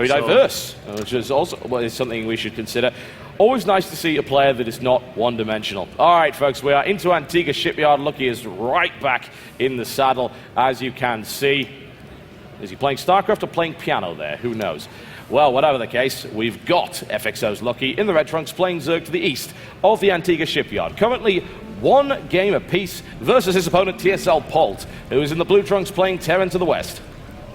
Very diverse, which is also is something we should consider. Always nice to see a player that is not one-dimensional. All right, folks, we are into Antigua Shipyard. Lucky is right back in the saddle, as you can see. Is he playing StarCraft or playing piano there? Who knows? Well, whatever the case, we've got FXO's Lucky in the red trunks playing Zerg to the east of the Antigua Shipyard. Currently, 1 game apiece versus his opponent TSL Polt, who is in the blue trunks playing Terran to the west.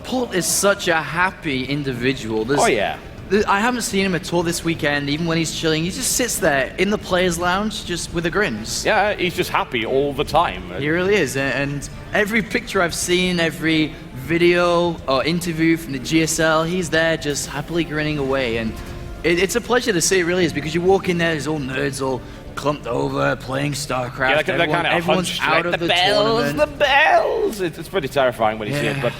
Polt is such a happy individual. Oh, yeah. I haven't seen him at all this weekend. Even when he's chilling, he just sits there in the players' lounge just with a grins. Yeah, he's just happy all the time. He really is. And every picture I've seen, every video or interview from the GSL, he's there just happily grinning away. And it's a pleasure to see, it really is, because you walk in there, there's all nerds all clumped over, playing StarCraft. Yeah, everyone's out of the tournament. The bells! It's pretty terrifying when you see it, but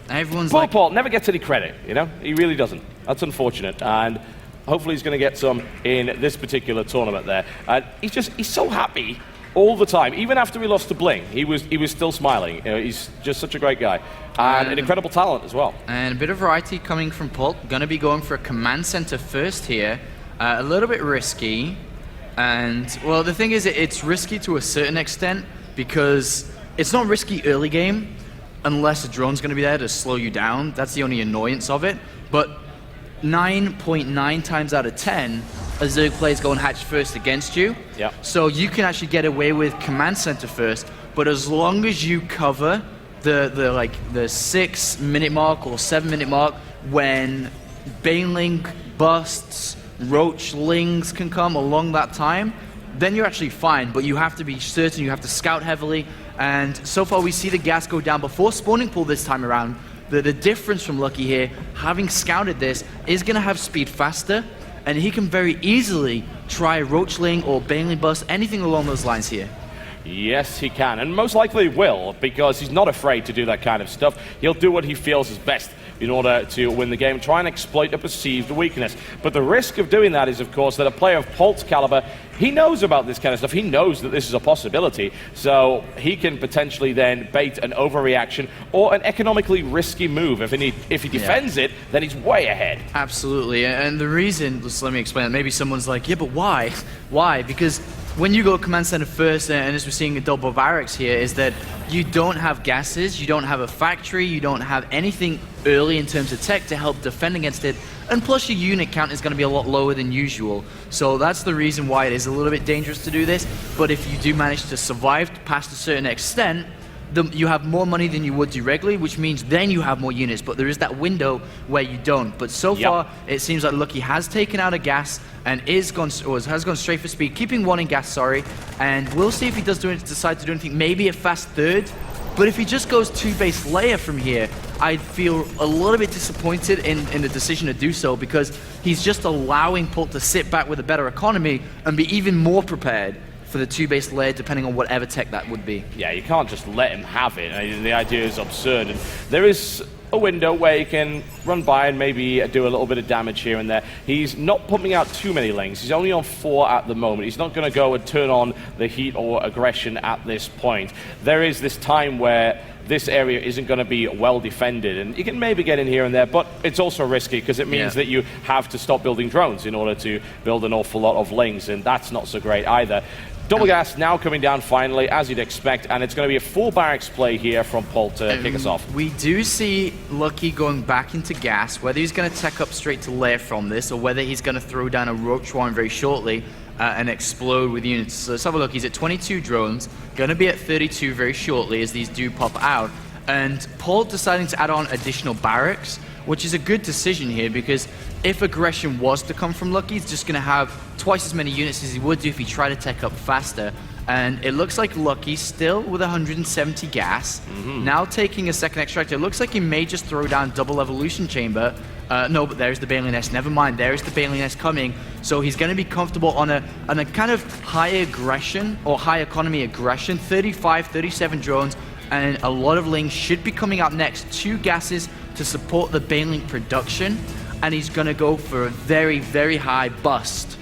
everyone's Polt never gets any credit, you know? He really doesn't. That's unfortunate, and hopefully he's going to get some in this particular tournament there. And he's so happy all the time. Even after we lost to Bling, he was still smiling. You know, he's just such a great guy. And an incredible talent as well. And a bit of variety coming from Polt. Going to be going for a command center first here. A little bit risky. And, well, the thing is, it's risky to a certain extent because it's not risky early game unless a drone's going to be there to slow you down. That's the only annoyance of it. But 9.9 times out of 10, a Zerg player is going hatch first against you. Yeah. So you can actually get away with command center first, but as long as you cover the 6-minute mark or 7-minute mark when Baneling busts, Roachlings can come along that time, then you're actually fine, but you have to be certain, you have to scout heavily, and so far we see the gas go down before spawning pool this time around. The difference from Lucky here, having scouted this, is going to have speed faster, and he can very easily try Roachling or Baneling bust, anything along those lines here. Yes, he can, and most likely will, because he's not afraid to do that kind of stuff. He'll do what he feels is best in order to win the game, try and exploit a perceived weakness. But the risk of doing that is, of course, that a player of Polt's caliber, he knows about this kind of stuff. He knows that this is a possibility, so he can potentially then bait an overreaction or an economically risky move. If he defends it, then he's way ahead. Absolutely, and the reason, just let me explain, maybe someone's like, yeah, but why? Why? Because when you go command center first, and as we're seeing a double barracks here, is that you don't have gases, you don't have a factory, you don't have anything early in terms of tech to help defend against it, and plus your unit count is going to be a lot lower than usual. So that's the reason why it is a little bit dangerous to do this, but if you do manage to survive past a certain extent, you have more money than you would do regularly, which means then you have more units, but there is that window where you don't. But so far, it seems like Lucky has taken out a gas and has gone straight for speed, keeping 1 in gas, sorry, and we'll see if he does decide to do anything, maybe a fast third, but if he just goes 2-base layer from here, I'd feel a little bit disappointed in the decision to do so, because he's just allowing Polt to sit back with a better economy and be even more prepared for the 2-base layer, depending on whatever tech that would be. Yeah, you can't just let him have it. I mean, the idea is absurd. And there is a window where you can run by and maybe do a little bit of damage here and there. He's not pumping out too many lings. He's only on 4 at the moment. He's not going to go and turn on the heat or aggression at this point. There is this time where this area isn't going to be well defended, and you can maybe get in here and there, but it's also risky because it means that you have to stop building drones in order to build an awful lot of lings, and that's not so great either. Double gas now coming down finally, as you'd expect, and it's going to be a full barracks play here from Polt to kick us off. We do see Lucky going back into gas, whether he's going to tech up straight to lair from this, or whether he's going to throw down a roach one very shortly and explode with units. So let's have a look. He's at 22 drones, going to be at 32 very shortly as these do pop out. And Polt deciding to add on additional barracks, which is a good decision here, because if aggression was to come from Lucky, he's just going to have twice as many units as he would do if he tried to tech up faster. And it looks like Lucky still with 170 gas, now taking a second extractor. It looks like he may just throw down double evolution chamber. No, but there's the Baneling Nest. Never mind, there's the Baneling Nest coming. So he's going to be comfortable on a kind of high aggression or high economy aggression. 35, 37 drones, and a lot of lings should be coming out next. 2 gases to support the Baneling production, and he's going to go for a very, very high bust.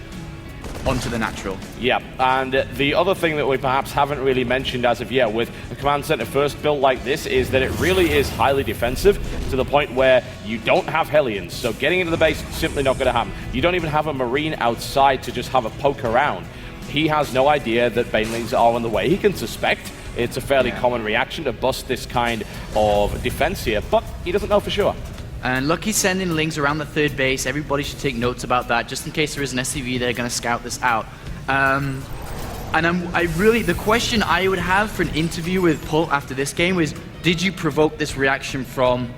onto the natural. Yeah, and the other thing that we perhaps haven't really mentioned as of yet with a command center first build like this is that it really is highly defensive to the point where you don't have Hellions, so getting into the base is simply not going to happen. You don't even have a Marine outside to just have a poke around. He has no idea that banelings are on the way. He can suspect. It's a fairly common reaction to bust this kind of defense here, but he doesn't know for sure. And Lucky's sending lings around the third base. Everybody should take notes about that, just in case there is an SCV, they're going to scout this out. And the question I would have for an interview with Polt after this game is, did you provoke this reaction from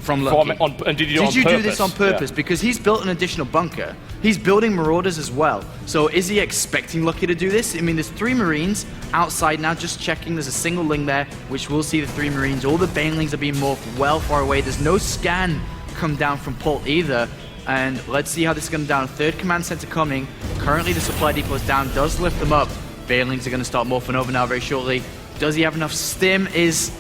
Lucky? And did you do this on purpose? Yeah. Because he's built an additional bunker. He's building Marauders as well. So is he expecting Lucky to do this? I mean, there's 3 Marines outside now, just checking. There's a single ling there, which we'll see the 3 Marines. All the banelings are being morphed well far away. There's no scan come down from Polt either. And let's see how this is going down. Third command center coming. Currently the supply depot is down, does lift them up. Banelings are going to start morphing over now very shortly. Does he have enough stim? Is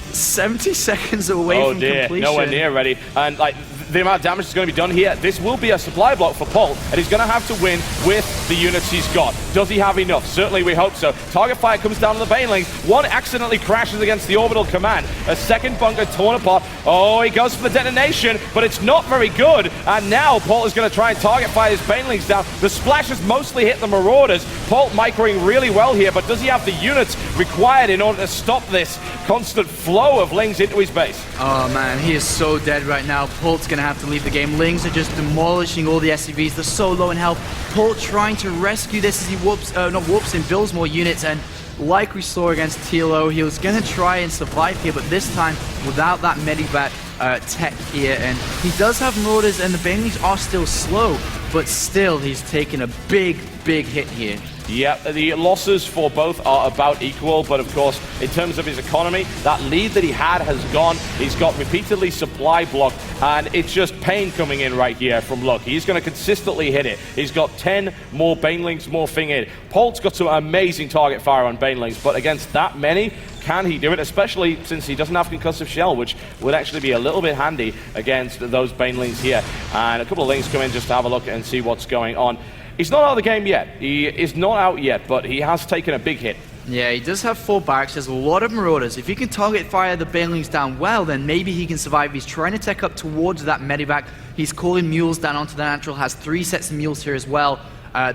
70 seconds away from completion. Nowhere near ready. And like the amount of damage is going to be done here, this will be a supply block for Polt, and he's going to have to win with the units he's got. Does he have enough? Certainly we hope so. Target fire comes down on the banelings. One accidentally crashes against the orbital command. A second bunker torn apart. Oh, he goes for the detonation, but it's not very good. And now Polt is going to try and target fire his banelings down. The splashes mostly hit the Marauders. Polt microing really well here, but does he have the units required in order to stop this constant flow of lings into his base? Oh man, he is so dead right now. Polt's going to have to leave the game. Lings are just demolishing all the SCVs. They're so low in health. Polt trying to rescue this as he builds more units, and like we saw against TLO, he was going to try and survive here, but this time without that Medivac tech here, and he does have Marauders, and the banelings are still slow, but still he's taken a big hit here. Yeah, the losses for both are about equal, but of course, in terms of his economy, that lead that he had has gone. He's got repeatedly supply blocked, and it's just pain coming in right here from Luck. He's going to consistently hit it. He's got 10 more banelings morphing in. Polt's got some amazing target fire on banelings, but against that many, can he do it? Especially since he doesn't have concussive shell, which would actually be a little bit handy against those banelings here. And a couple of lings come in just to have a look and see what's going on. He's not out of the game yet. He is not out yet, but he has taken a big hit. Yeah, he does have 4 barracks. There's a lot of Marauders. If he can target fire the banelings down well, then maybe he can survive. He's trying to tech up towards that Medivac. He's calling mules down onto the natural. Has 3 sets of mules here as well.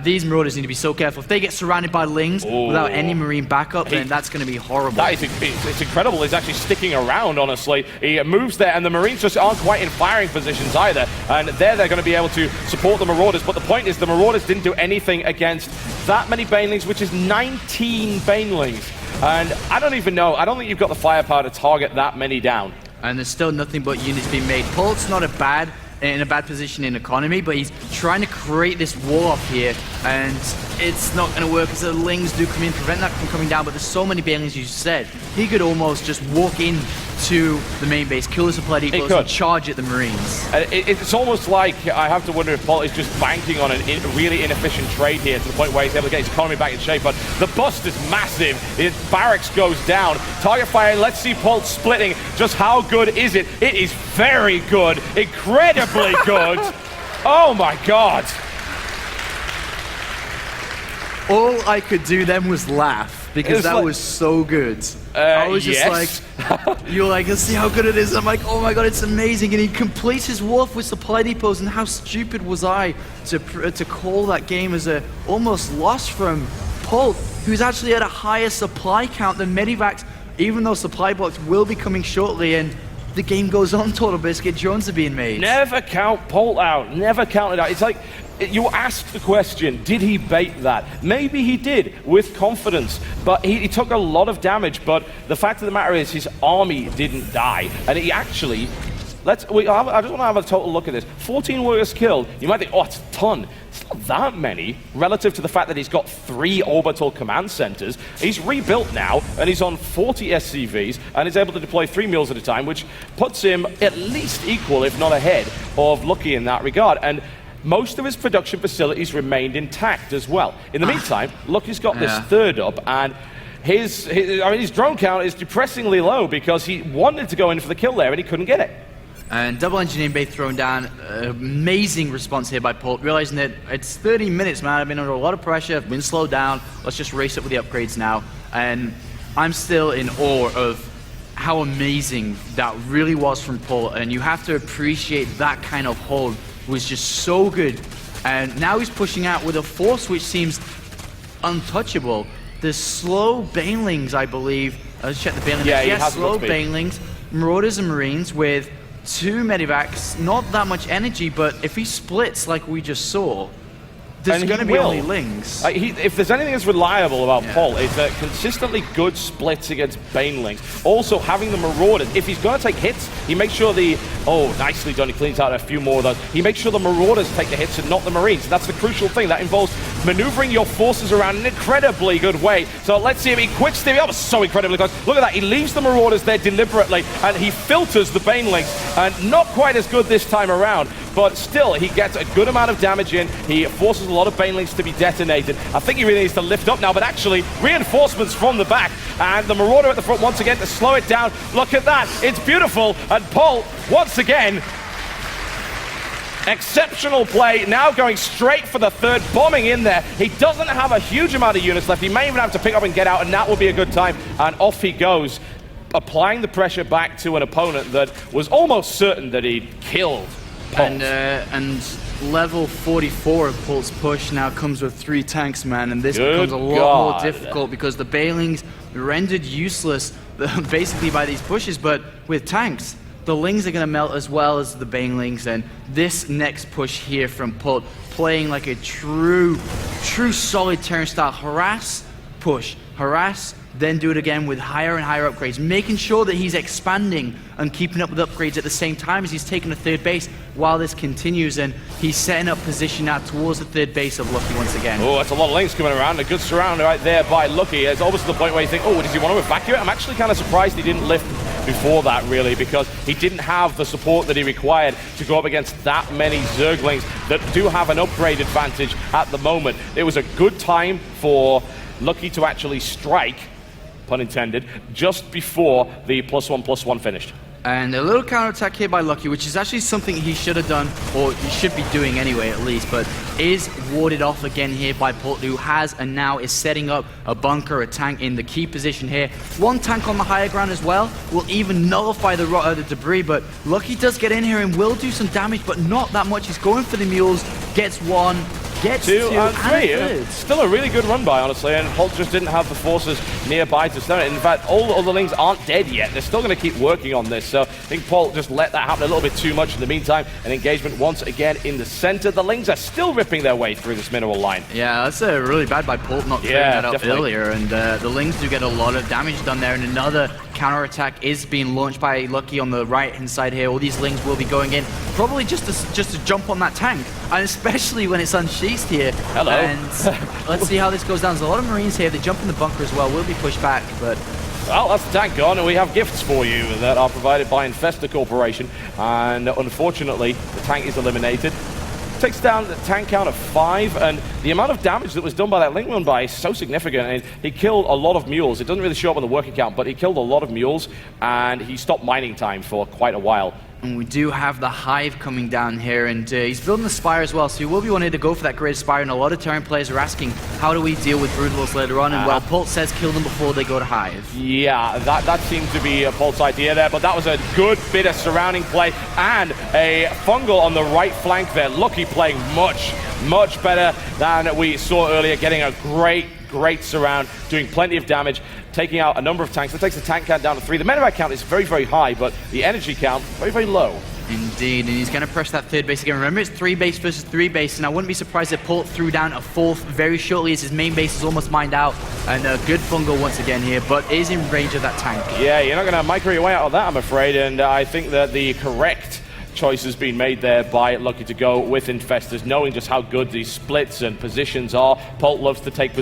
These Marauders need to be so careful. If they get surrounded by lings without any Marine backup, then that's going to be horrible. That is, it's incredible. He's actually sticking around, honestly. He moves there, and the Marines just aren't quite in firing positions either. And there they're going to be able to support the Marauders. But the point is, the Marauders didn't do anything against that many banelings, which is 19 banelings. And I don't even know. I don't think you've got the firepower to target that many down. And there's still nothing but units being made. Polt's not in a bad position in economy, but he's trying to create this wall off here, and it's not going to work as the lings do come in, prevent that from coming down. But there's so many banelings, you said, he could almost just walk in to the main base, kill the supply depots, and charge at the Marines. It's almost like I have to wonder if Polt is just banking on a really inefficient trade here to the point where he's able to get his economy back in shape. But the bust is massive. His barracks goes down. Target fire, let's see Polt splitting. Just how good is it? It is very good. Incredibly good. Oh my god. All I could do then was laugh, because that was so good. I was just like, you're like, let's see how good it is. I'm like, oh my god, it's amazing. And he completes his wharf with supply depots, and how stupid was I to call that game as a almost loss from Polt, who's actually at a higher supply count than Medivacs, even though supply blocks will be coming shortly, and the game goes on. Total Biscuit, drones are being made. Never count Polt out. Never count it out. It's like, you ask the question, did he bait that? Maybe he did, with confidence, but he took a lot of damage. But the fact of the matter is, his army didn't die, and he actually... I just want to have a total look at this. 14 warriors killed. You might think, oh, it's a ton. It's not that many, relative to the fact that he's got 3 orbital command centers. He's rebuilt now, and he's on 40 SCVs, and is able to deploy 3 mules at a time, which puts him at least equal, if not ahead, of Lucky in that regard. And most of his production facilities remained intact as well. In the meantime, Lucky's got this third up, and his drone count is depressingly low because he wanted to go in for the kill there, and he couldn't get it. And double engineering bay thrown down. Amazing response here by Polt, realizing that it's 30 minutes, man. I've been under a lot of pressure, I've been slowed down. Let's just race up with the upgrades now. And I'm still in awe of how amazing that really was from Polt. And you have to appreciate that kind of hold was just so good. And now he's pushing out with a force which seems untouchable. The slow banelings, I believe. Let's check the banelings. Yeah, slow banelings, Marauders and Marines with 2 medivacs, not that much energy, but if he splits like we just saw, there's going to be only Lings. If there's anything that's reliable about Polt, it's that consistently good splits against Banelings. Also, having the Marauders, if he's going to take hits, he makes sure nicely done, he cleans out a few more of those. He makes sure the Marauders take the hits and not the Marines. That's the crucial thing. That involves maneuvering your forces around in an incredibly good way. So let's see if he quits Stevie. That was so incredibly close. Look at that. He leaves the Marauders there deliberately, and he filters the Banelings. And not quite as good this time around, but still, he gets a good amount of damage in. He forces a lot of Banelings to be detonated. I think he really needs to lift up now, but actually, reinforcements from the back. And the Marauder at the front once again to slow it down. Look at that. It's beautiful. And Polt, once again, exceptional play, now going straight for the third, bombing in there. He doesn't have a huge amount of units left. He may even have to pick up and get out, and that will be a good time. And off he goes, applying the pressure back to an opponent that was almost certain that he'd killed Polt. And level 44 of Polt's push now comes with 3 tanks, man, and this becomes a lot more difficult because the Banelings rendered useless basically by these pushes, but with tanks, the Lings are going to melt as well as the Banelings, and this next push here from Polt, playing like a true solid Terran style harass, push, harass, then do it again with higher and higher upgrades, making sure that he's expanding and keeping up with upgrades at the same time as he's taking the third base while this continues, and he's setting up position now towards the third base of Lucky once again. Oh, that's a lot of Lings coming around. A good surround right there by Lucky. It's almost to the point where you think, oh, does he want to evacuate? I'm actually kind of surprised he didn't lift before that, really, because he didn't have the support that he required to go up against that many Zerglings that do have an upgrade advantage at the moment. It was a good time for Lucky to actually strike, pun intended, just before the +1/+1 finished. And a little counterattack here by Lucky, which is actually something he should have done, or he should be doing anyway at least, but is warded off again here by Polt, who has and now is setting up a bunker, a tank in the key position here. 1 tank on the higher ground as well, will even nullify the debris, but Lucky does get in here and will do some damage, but not that much. He's going for the mules, gets 1, gets 2 and 3. Still a really good run by, honestly, and Polt just didn't have the forces nearby to stun it. In fact, all the other Lings aren't dead yet. They're still going to keep working on this, so I think Polt just let that happen a little bit too much. In the meantime, an engagement once again in the center. The Lings are still ripping their way through this mineral line. Yeah, that's really bad by Polt not clearing that up earlier, and the Lings do get a lot of damage done there, and another counterattack is being launched by Lucky on the right-hand side here. All these Lings will be going in, probably just to jump on that tank, and especially when it's unsheathed here. Hello. And let's see how this goes down. There's a lot of Marines here. They jump in the bunker as well. Will be pushed back, but... Well, that's the tank gone, and we have gifts for you that are provided by Infesta Corporation, and unfortunately, the tank is eliminated. Takes down the tank count of 5, and the amount of damage that was done by that Ling run by is so significant. And he killed a lot of mules. It doesn't really show up on the working count, but he killed a lot of mules, and he stopped mining time for quite a while. And we do have the Hive coming down here, and he's building the Spire as well, so he will be wanting to go for that great Spire, and a lot of Terran players are asking, how do we deal with Brutals later on? And well, Polt says kill them before they go to Hive. Yeah, that seemed to be a Polt's idea there, but that was a good bit of surrounding play, and a Fungal on the right flank there. Lucky playing much better than we saw earlier, getting a great surround, doing plenty of damage, taking out a number of tanks. That takes the tank count down to 3. The medevac count is very high, but the energy count very low. Indeed, and he's going to press that third base again. Remember, it's 3 base versus 3 base, and I wouldn't be surprised if Polt threw down a 4th very shortly as his main base is almost mined out. And a good Fungal once again here, but is in range of that tank. Yeah, you're not going to micro your way out of that, I'm afraid, and I think that the correct choice has been made there by Lucky to go with Infestors, knowing just how good these splits and positions are. Polt loves to take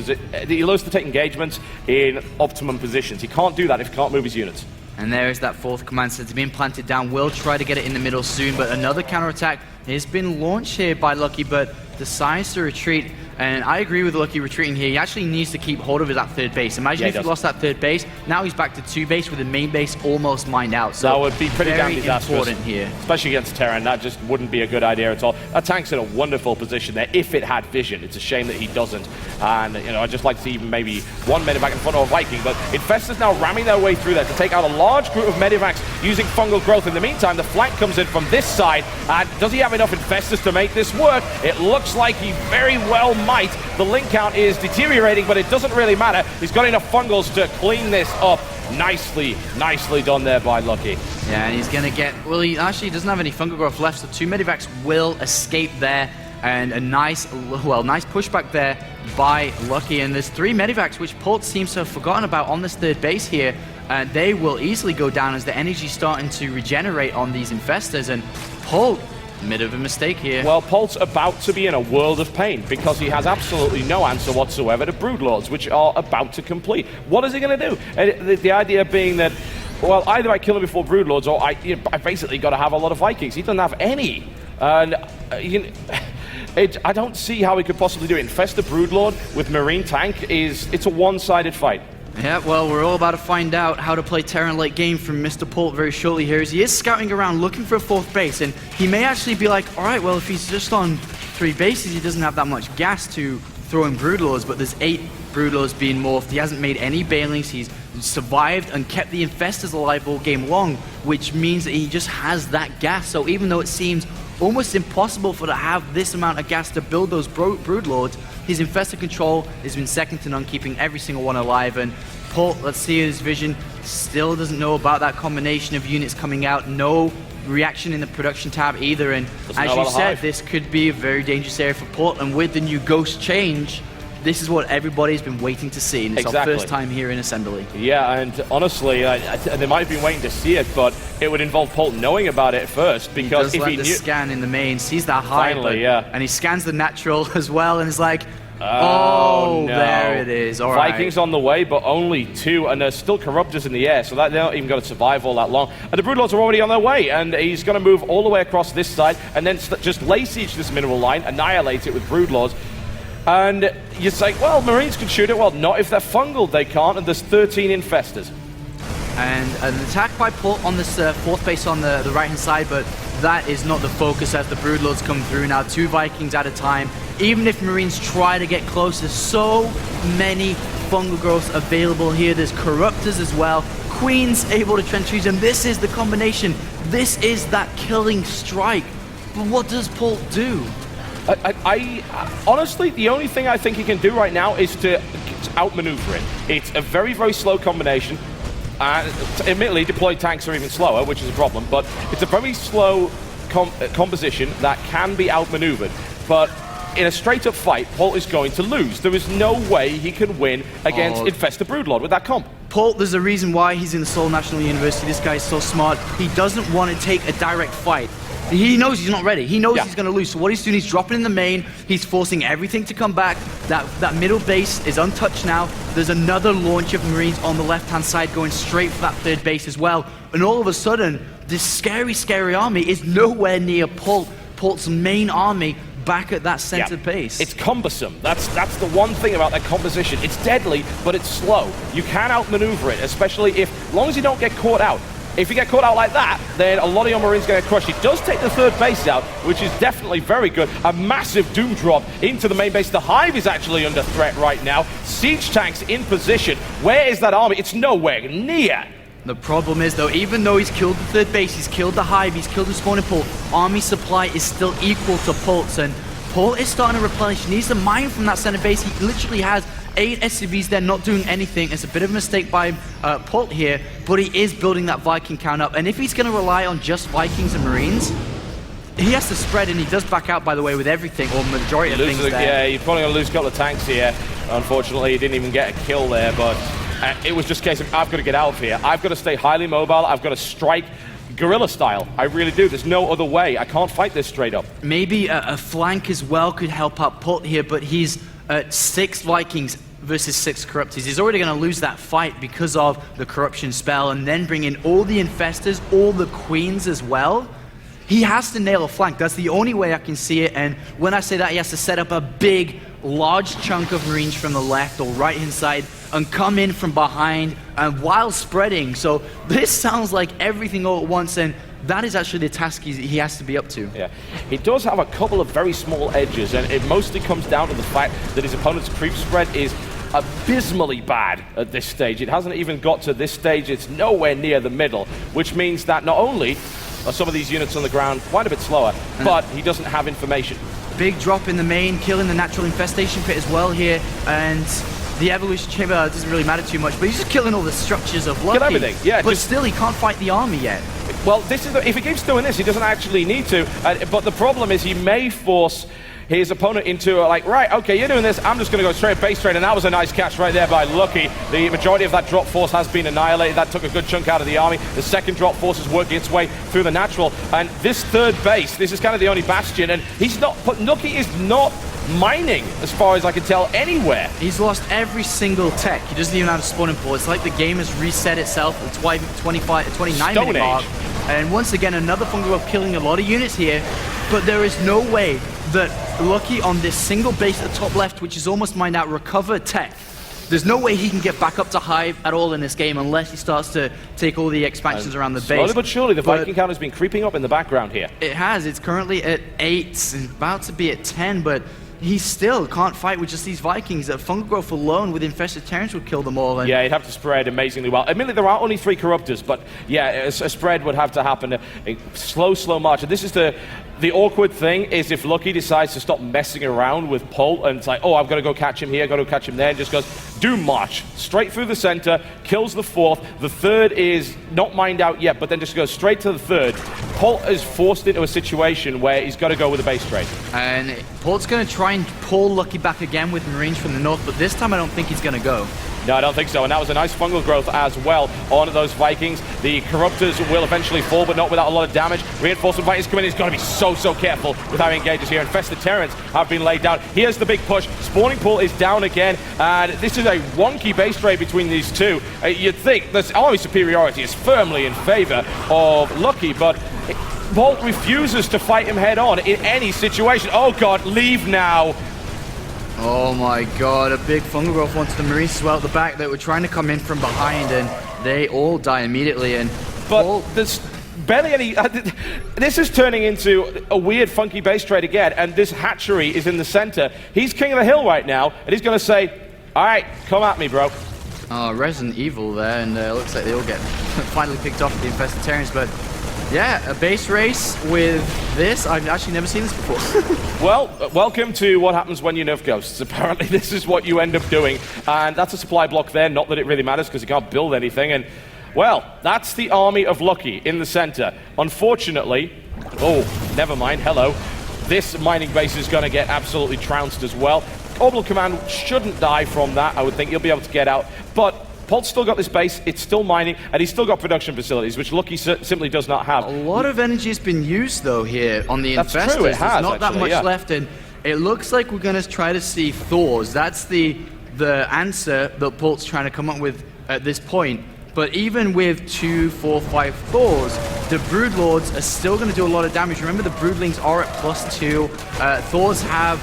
engagements in optimum positions. He can't do that if he can't move his units. And there is that 4th command center being planted down. Will try to get it in the middle soon, but another counterattack has been launched here by Lucky, but decides to retreat. And I agree with Lucky retreating here. He actually needs to keep hold of that third base. Imagine if he lost that third base. Now he's back to 2 base with the main base almost mined out. So that would be pretty damn very disastrous important here. Especially against Terran. That just wouldn't be a good idea at all. That tank's in a wonderful position there if it had vision. It's a shame that he doesn't. And, you know, I'd just like to see maybe one medivac in front of a Viking. But Infestors now ramming their way through there to take out a large group of medivacs using fungal growth. In the meantime, the flank comes in from this side. And does he have enough Infestors to make this work? It looks like he very well might. The link count is deteriorating, but it doesn't really matter. He's got enough fungals to clean this up. Nicely done there by Lucky. Yeah, and he's going to get... Well, he actually doesn't have any fungal growth left, so 2 medivacs will escape there. And a nice pushback there by Lucky. And there's 3 medivacs, which Polt seems to have forgotten about on this third base here. They will easily go down as the energy's starting to regenerate on these Infestors. And Polt, bit of a mistake here. Well, Polt's about to be in a world of pain because he has absolutely no answer whatsoever to Broodlords, which are about to complete. What is he going to do? The idea being that, well, either I kill him before Broodlords or I basically got to have a lot of Vikings. He doesn't have any. And, I don't see how he could possibly do it. Infestor Broodlord with Marine Tank it's a one-sided fight. Yeah, well, we're all about to find out how to play Terran late game from Mr. Polt very shortly here, as he is scouting around looking for a 4th base, and he may actually be like, all right, well, if he's just on 3 bases, he doesn't have that much gas to throw in Broodlords, but there's 8 Broodlords being morphed. He hasn't made any Banelings. He's survived and kept the Infestors alive all game long, which means that he just has that gas. So even though it seems almost impossible for to have this amount of gas to build those Broodlords, his Infestor control has been second to none, keeping every single one alive. And Polt, let's see his vision, still doesn't know about that combination of units coming out. No reaction in the production tab either. And as you said, this could be a very dangerous area for Polt. And with the new Ghost change, this is what everybody's been waiting to see. And it's our first time here in Assembly. Yeah, and honestly, they might have been waiting to see it, but it would involve Polt knowing about it first, because if he knew... scan in the main, sees that high, finally, yeah. And he scans the natural as well, and is like, oh, no. There it is. All Vikings right. on the way, but only 2, and there's still Corruptors in the air, so that they're not even going to survive all that long. And the Broodlords are already on their way, and he's going to move all the way across this side, and then just lay siege this mineral line, annihilate it with Broodlords. And you say, well, Marines can shoot it. Well, not if they're fungal, they can't, and there's 13 Infestors. And an attack by Polt on this 4th base on the right-hand side, but that is not the focus as the Broodlords come through now. 2 Vikings at a time. Even if Marines try to get close, there's so many fungal growths available here. There's Corruptors as well. Queens able to trench these, and this is the combination. This is that killing strike. But what does Polt do? I honestly, the only thing I think he can do right now is to outmaneuver it. It's a very, very slow combination. Admittedly, deployed tanks are even slower, which is a problem, but it's a very slow composition that can be outmaneuvered. But in a straight-up fight, Polt is going to lose. There is no way he can win against Infestor Broodlord with that comp. Polt, there's a reason why he's in the Seoul National University. This guy is so smart. He doesn't want to take a direct fight. He knows he's not ready. He knows he's going to lose. So what he's doing, he's dropping in the main. He's forcing everything to come back. That middle base is untouched now. There's another launch of Marines on the left-hand side going straight for that 3rd base as well. And all of a sudden, this scary, scary army is nowhere near Polt's main army back at that center base. It's cumbersome. That's the one thing about that composition. It's deadly, but it's slow. You can outmaneuver it, especially as long as you don't get caught out. If you get caught out like that, then a lot of your Marines get crushed. He does take the 3rd base out, which is definitely very good. A massive doom drop into the main base. The Hive is actually under threat right now. Siege tanks in position. Where is that army? It's nowhere near. The problem is, though, even though he's killed the 3rd base, he's killed the Hive, he's killed the spawning Polt, army supply is still equal to Polt's, and Polt is starting to replenish. He needs to mine from that center base. He literally has 8 SCVs there not doing anything. It's a bit of a mistake by Polt here, but he is building that Viking count up. And if he's going to rely on just Vikings and Marines, he has to spread, and he does back out, by the way, with everything, or majority of things there. Yeah, you're probably going to lose a couple of tanks here. Unfortunately, he didn't even get a kill there, but it was just a case of, I've got to get out of here. I've got to stay highly mobile. I've got to strike guerrilla style. I really do. There's no other way. I can't fight this straight up. Maybe a flank as well could help out Polt here, but he's 6 Vikings versus 6 Corruptors. He's already going to lose that fight because of the corruption spell, and then bring in all the Infestors, all the Queens as well. He has to nail a flank. That's the only way I can see it, and when I say that, he has to set up a big large chunk of Marines from the left or right-hand side and come in from behind and while spreading. So this sounds like everything all at once, and that is actually the task he has to be up to. Yeah, he does have a couple of very small edges, and it mostly comes down to the fact that his opponent's creep spread is abysmally bad at this stage. It hasn't even got to this stage. It's nowhere near the middle, which means that not only are some of these units on the ground quite a bit slower, but he doesn't have information. Big drop in the main, killing the natural infestation pit as well here, and the evolution chamber doesn't really matter too much, but he's just killing all the structures of Lucky. Kill everything, yeah. But still, he can't fight the army yet. Well, this is if he keeps doing this, he doesn't actually need to. But the problem is he may force his opponent into like, right, okay, you're doing this, I'm just going to go straight base trade, and that was a nice catch right there by Lucky. The majority of that drop force has been annihilated. That took a good chunk out of the army. The second drop force is working its way through the natural, and this third base, this is kind of the only bastion, and he's not, but Lucky is not mining, as far as I can tell, anywhere. He's lost every single tech. He doesn't even have a spawning pool. It's like the game has reset itself at the 29-minute mark. And once again, another fungal growth killing a lot of units here, but there is no way that Lucky on this single base at the top left, which is almost mined out, recovered tech. There's no way he can get back up to Hive at all in this game unless he starts to take all the expansions around the base. Slowly but surely, the Viking count has been creeping up in the background here. It has. It's currently at 8, it's about to be at 10, but he still can't fight with just these Vikings. That fungal growth alone with infested Terrans would kill them all. And yeah, he'd have to spread amazingly well. Admittedly, there are only 3 corruptors, but yeah, a spread would have to happen. A slow march. And this is the awkward thing is if Lucky decides to stop messing around with Polt and it's like, oh, I've got to go catch him here, got to catch him there, and just goes, do march. Straight through the center, kills the 4th. The 3rd is not mined out yet, but then just goes straight to the 3rd. Polt is forced into a situation where he's got to go with a base trade. And Polt's going to try and pull Lucky back again with Marines from the north, but this time I don't think he's going to go. No, I don't think so, and that was a nice fungal growth as well on those Vikings. The Corruptors will eventually fall, but not without a lot of damage. Reinforcement Vikings come in. He's got to be so careful with how he engages here. Infested Terrans have been laid down. Here's the big push. Spawning pool is down again, and this is a wonky base trade between these two. You'd think this army superiority is firmly in favor of Lucky, but Polt refuses to fight him head on in any situation. Oh God, leave now. Oh my God, a big fungal growth onto the Marines as well at the back that were trying to come in from behind, and they all die immediately. But there's barely any... this is turning into a weird, funky base trade again, and this hatchery is in the center. He's king of the hill right now, and he's going to say, all right, come at me, bro. Resident Evil there, and it looks like they all get finally picked off with the infested Terrans, but yeah, a base race with this. I've actually never seen this before. Well, welcome to what happens when you nerf ghosts. Apparently this is what you end up doing, and that's a supply block there, not that it really matters because you can't build anything, and well, that's the army of Lucky in the center. Unfortunately, oh, never mind, hello. This mining base is going to get absolutely trounced as well. Orbital Command shouldn't die from that. I would think he'll be able to get out, but Polt's still got this base, it's still mining, and he's still got production facilities, which Lucky simply does not have. A lot of energy has been used, though, here on the Infestors. That's true, it has, There's not that much left, and it looks like we're going to try to see Thors. That's the answer that Polt's trying to come up with at this point. But even with 2, 4, 5 Thors, the Broodlords are still going to do a lot of damage. Remember, the Broodlings are at +2. Thors have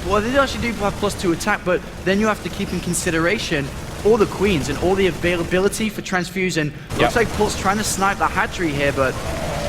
well, they actually do have +2 attack, but then you have to keep in consideration all the queens and all the availability for transfusion. Looks like Polt's trying to snipe that hatchery here, but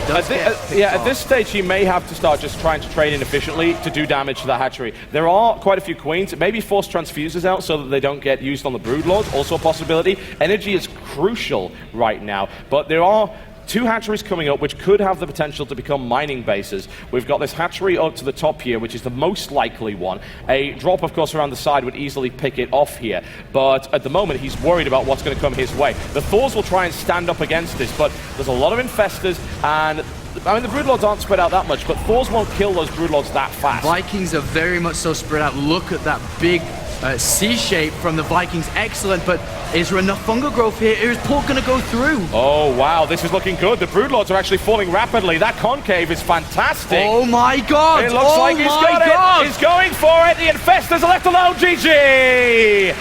at this stage he may have to start just trying to trade inefficiently to do damage to the hatchery. There are quite a few queens. Maybe force transfusers out so that they don't get used on the Broodlords, also a possibility. Energy is crucial right now, but there are 2 hatcheries coming up which could have the potential to become mining bases. We've got this hatchery up to the top here, which is the most likely one. A drop, of course, around the side would easily pick it off here, but at the moment he's worried about what's going to come his way. The Thors will try and stand up against this, but there's a lot of infestors, and I mean, the Broodlords aren't spread out that much, but Thors won't kill those Broodlords that fast. Vikings are very much so spread out. Look at that big C shape from the Vikings. Excellent, but is there enough fungal growth here? Is Polt going to go through? Oh, wow, this is looking good. The Broodlords are actually falling rapidly. That concave is fantastic. Oh, my God. It looks like he's got it. He's going for it. The Infestors are left alone. GG.